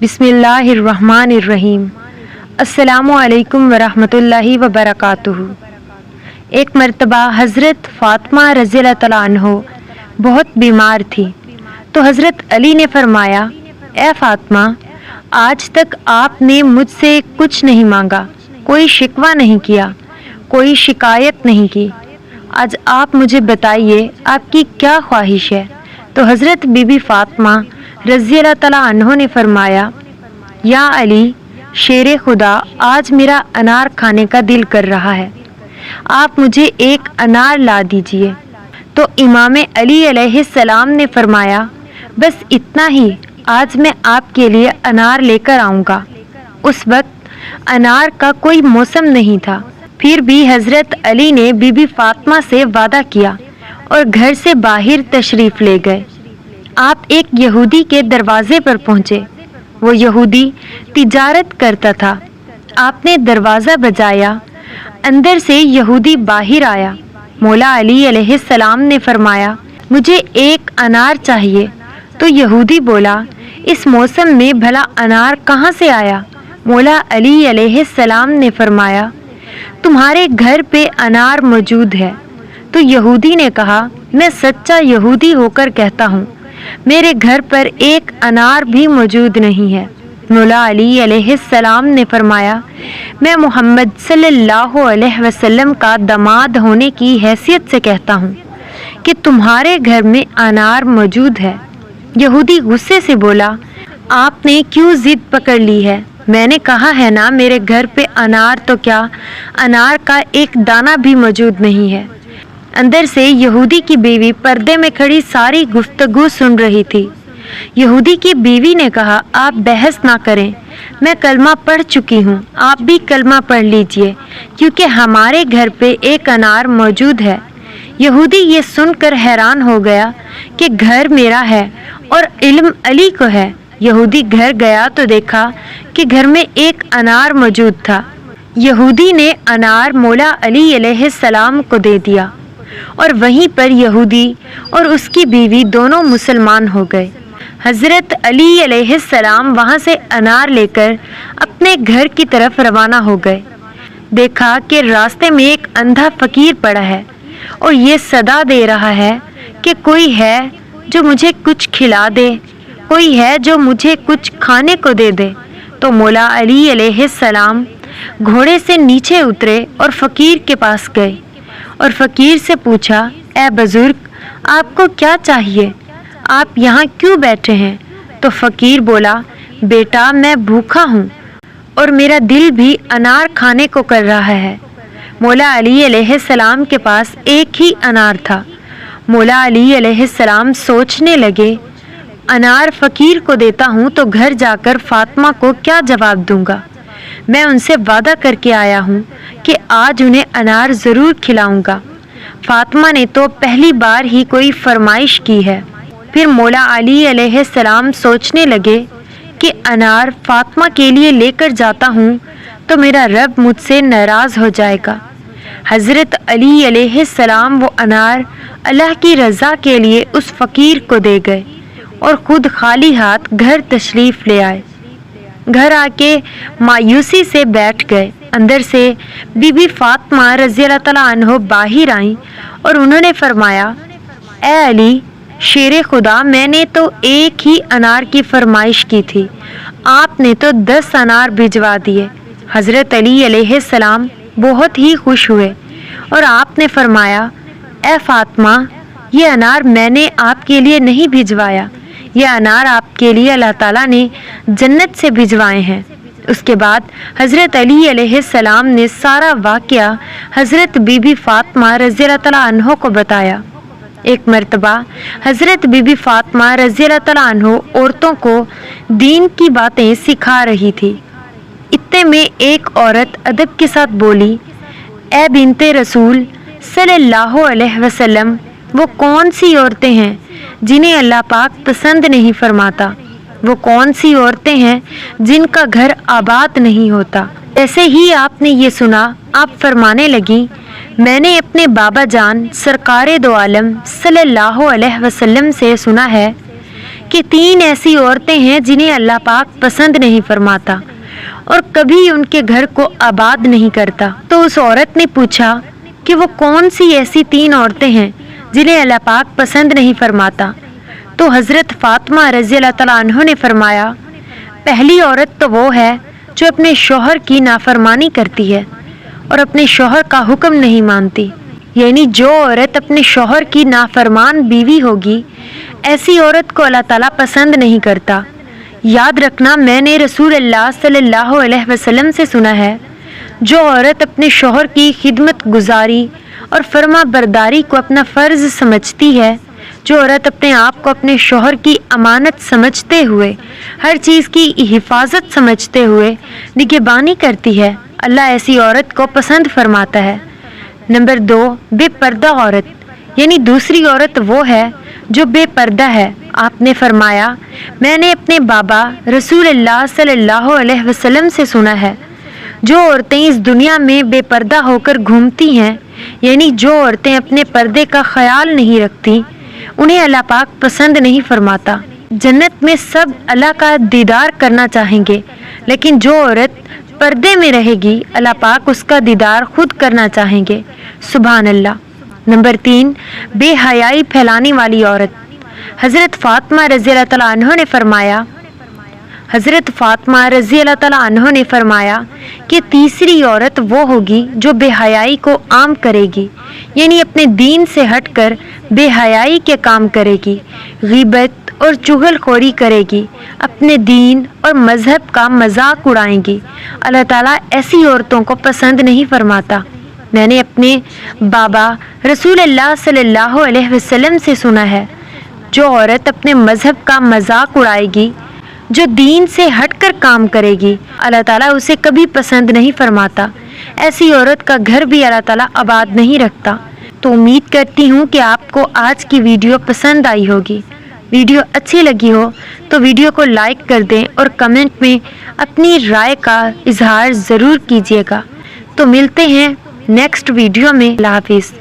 बिस्मिल्लाहिर्रहमानिर्रहीम। अस्सलामु अलैकुम वरहमतुल्लाहि वबरकातुहू। एक मर्तबा हज़रत फ़ातिमा रज़ियल्लाहु तआला अन्हो बहुत बीमार थी, तो हज़रत अली ने फरमाया, ए फ़ातिमा, आज तक आपने मुझसे कुछ नहीं मांगा, कोई शिकवा नहीं किया, कोई शिकायत नहीं की। आज आप मुझे बताइए आपकी क्या ख्वाहिश है। तो हज़रत बीबी फ़ातिमा रज़ियल्लाहु तआला अन्हो ने फरमाया, या अली शेर खुदा, आज मेरा अनार खाने का दिल कर रहा है, आप मुझे एक अनार ला दीजिए। तो इमाम अली अलैहिस्सलाम ने फरमाया, बस इतना ही, आज मैं आपके लिए अनार लेकर आऊँगा। उस वक्त अनार का कोई मौसम नहीं था, फिर भी हज़रत अली ने बीबी फ़ातिमा से वादा किया और घर से बाहर तशरीफ़ ले गए। आप एक यहूदी के दरवाजे पर पहुँचे। वो यहूदी तिजारत करता था। आपने दरवाज़ा बजाया, अंदर से यहूदी बाहर आया। मौला अली अलैहिस्सलाम ने फरमाया, मुझे एक अनार चाहिए। तो यहूदी बोला, इस मौसम में भला अनार कहाँ से आया। मौला अली अलैहिस्सलाम ने फरमाया, तुम्हारे घर पे अनार मौजूद है। तो यहूदी ने कहा, मैं सच्चा यहूदी होकर कहता हूँ, मेरे घर पर एक अनार भी मौजूद नहीं है। मौला अली अलैहिस्सलाम ने फरमाया, मैं मोहम्मद सल्लल्लाहु अलैहि वसल्लम का दामाद होने की हैसियत से कहता हूँ कि तुम्हारे घर में अनार मौजूद है। यहूदी गुस्से से बोला, आपने क्यों जिद पकड़ ली है। मैंने कहा है ना, मेरे घर पे अनार तो क्या, अनार का एक दाना भी मौजूद नहीं है। अंदर से यहूदी की बीवी पर्दे में खड़ी सारी गुफ्तगू सुन रही थी। यहूदी की बीवी ने कहा, आप बहस ना करें, मैं कलमा पढ़ चुकी हूँ, आप भी कलमा पढ़ लीजिए, क्योंकि हमारे घर पे एक अनार मौजूद है। यहूदी ये सुनकर हैरान हो गया कि घर मेरा है और इल्म अली को है। यहूदी घर गया तो देखा कि घर में एक अनार मौजूद था। यहूदी ने अनार मौला अली अलैहिस्सलाम को दे दिया और वहीं पर यहूदी और उसकी बीवी दोनों मुसलमान हो गए। हज़रत अली अलैहिस्सलाम वहाँ से अनार लेकर अपने घर की तरफ रवाना हो गए। देखा कि रास्ते में एक अंधा फ़कीर पड़ा है और ये सदा दे रहा है कि कोई है जो मुझे कुछ खिला दे, कोई है जो मुझे कुछ खाने को दे दे। तो मौला अली अलैहिस्सलाम घोड़े से नीचे उतरे और फ़कीर के पास गए और फ़कीर से पूछा, ए बुज़ुर्ग, आपको क्या चाहिए, आप यहाँ क्यों बैठे हैं। तो फ़कीर बोला, बेटा, मैं भूखा हूँ और मेरा दिल भी अनार खाने को कर रहा है। मौला अली अलैहिस्सलाम के पास एक ही अनार था। मौला अली अलैहिस्सलाम सोचने लगे, अनार फ़कीर को देता हूँ तो घर जाकर फ़ातिमा को क्या जवाब दूँगा। मैं उनसे वादा करके आया हूँ कि आज उन्हें अनार ज़रूर खिलाऊंगा। फ़ातिमा ने तो पहली बार ही कोई फरमाइश की है। फिर मौला अली अलैहिस्सलाम सोचने लगे कि अनार फ़ातिमा के लिए लेकर जाता हूँ तो मेरा रब मुझसे नाराज़ हो जाएगा। हज़रत अली अलैहिस्सलाम वो अनार अल्लाह की रज़ा के लिए उस फ़कीर को दे गए और ख़ुद खाली हाथ घर तशरीफ़ ले आए। घर आके मायूसी से बैठ गए। अंदर से बीबी फ़ातिमा रज़ियल्लाहु तआला अन्हो बाहर आईं और उन्होंने फरमाया, ए अली शेर खुदा, मैंने तो एक ही अनार की फरमाइश की थी, आपने तो 10 अनार भिजवा दिए। हज़रत अली अलैहिस्सलाम बहुत ही खुश हुए और आपने फरमाया, ए फ़ातिमा, ये अनार मैंने आपके लिए नहीं भिजवाया, ये अनार आपके लिए अल्लाह ताला ने जन्नत से भिजवाए हैं। उसके बाद हज़रत अली अलैहिस्सलाम ने सारा वाक़या हज़रत बीबी फ़ातिमा रज़ियल्लाहु तआला अन्हो को बताया। एक मर्तबा हज़रत बीबी फ़ातिमा रज़ियल्लाहु तआला अन्हो औरतों को दीन की बातें सिखा रही थी। इतने में एक औरत अदब के साथ बोली, ए बिनते रसूल सल्लल्लाहु अलैहि वसल्लम, वो कौन सी औरतें हैं जिन्हें अल्लाह पाक पसंद नहीं फरमाता। वो कौन सी औरतें हैं जिनका घर आबाद नहीं होता। ऐसे ही आपने ये सुना, आप फरमाने लगी, मैंने अपने बाबा जान सरकारे दो आलम सल्लल्लाहु अलैहि वसल्लम से सुना है کہ 3 ایسی عورتیں ہیں جنہیں اللہ پاک پسند نہیں فرماتا اور کبھی ان کے گھر کو آباد نہیں کرتا۔ تو اس عورت نے پوچھا کہ وہ کون سی ایسی 3 عورتیں ہیں جنہیں اللہ پاک پسند نہیں فرماتا؟ تو حضرت فاطمہ رضی اللہ تعالیٰ عنہ نے فرمایا، پہلی عورت تو وہ ہے جو اپنے شوہر کی نافرمانی کرتی ہے اور اپنے شوہر کا حکم نہیں مانتی، یعنی جو عورت اپنے شوہر کی نافرمان بیوی ہوگی ایسی عورت کو اللہ تعالیٰ پسند نہیں کرتا۔ یاد رکھنا، میں نے رسول اللہ صلی اللہ علیہ وسلم سے سنا ہے، جو عورت اپنے شوہر کی خدمت گزاری اور فرما برداری کو اپنا فرض سمجھتی ہے، جو عورت اپنے آپ کو اپنے شوہر کی امانت سمجھتے ہوئے، ہر چیز کی حفاظت سمجھتے ہوئے نگہبانی کرتی ہے، اللہ ایسی عورت کو پسند فرماتا ہے۔ نمبر 2، بے پردہ عورت، یعنی دوسری عورت وہ ہے جو بے پردہ ہے۔ آپ نے فرمایا، میں نے اپنے بابا رسول اللہ صلی اللہ علیہ وسلم سے سنا ہے، جو عورتیں اس دنیا میں بے پردہ ہو کر گھومتی ہیں، یعنی جو عورتیں اپنے پردے کا خیال نہیں رکھتی، انہیں اللہ پاک پسند نہیں فرماتا۔ جنت میں سب اللہ کا دیدار کرنا چاہیں گے، لیکن جو عورت پردے میں رہے گی اللہ پاک اس کا دیدار خود کرنا چاہیں گے۔ سبحان اللہ۔ نمبر 3، بے حیائی پھیلانے والی عورت۔ حضرت فاطمہ رضی اللہ تعالیٰ عنہ نے فرمایا کہ تیسری عورت وہ ہوگی جو بے حیائی کو عام کرے گی، یعنی اپنے دین سے ہٹ کر بے حیائی کے کام کرے گی، غیبت اور چغل خوری کرے گی، اپنے دین اور مذہب کا مذاق اڑائیں گی۔ اللہ تعالیٰ ایسی عورتوں کو پسند نہیں فرماتا۔ میں نے اپنے بابا رسول اللہ صلی اللہ علیہ وسلم سے سنا ہے، جو عورت اپنے مذہب کا مذاق اڑائے گی، جو دین سے ہٹ کر کام کرے گی، اللہ تعالیٰ اسے کبھی پسند نہیں فرماتا۔ ایسی عورت کا گھر بھی اللہ تعالیٰ آباد نہیں رکھتا۔ تو امید کرتی ہوں کہ آپ کو آج کی ویڈیو پسند آئی ہوگی۔ ویڈیو اچھی لگی ہو تو ویڈیو کو لائک کر دیں اور کمنٹ میں اپنی رائے کا اظہار ضرور کیجیے گا۔ تو ملتے ہیں نیکسٹ ویڈیو میں۔ اللہ حافظ۔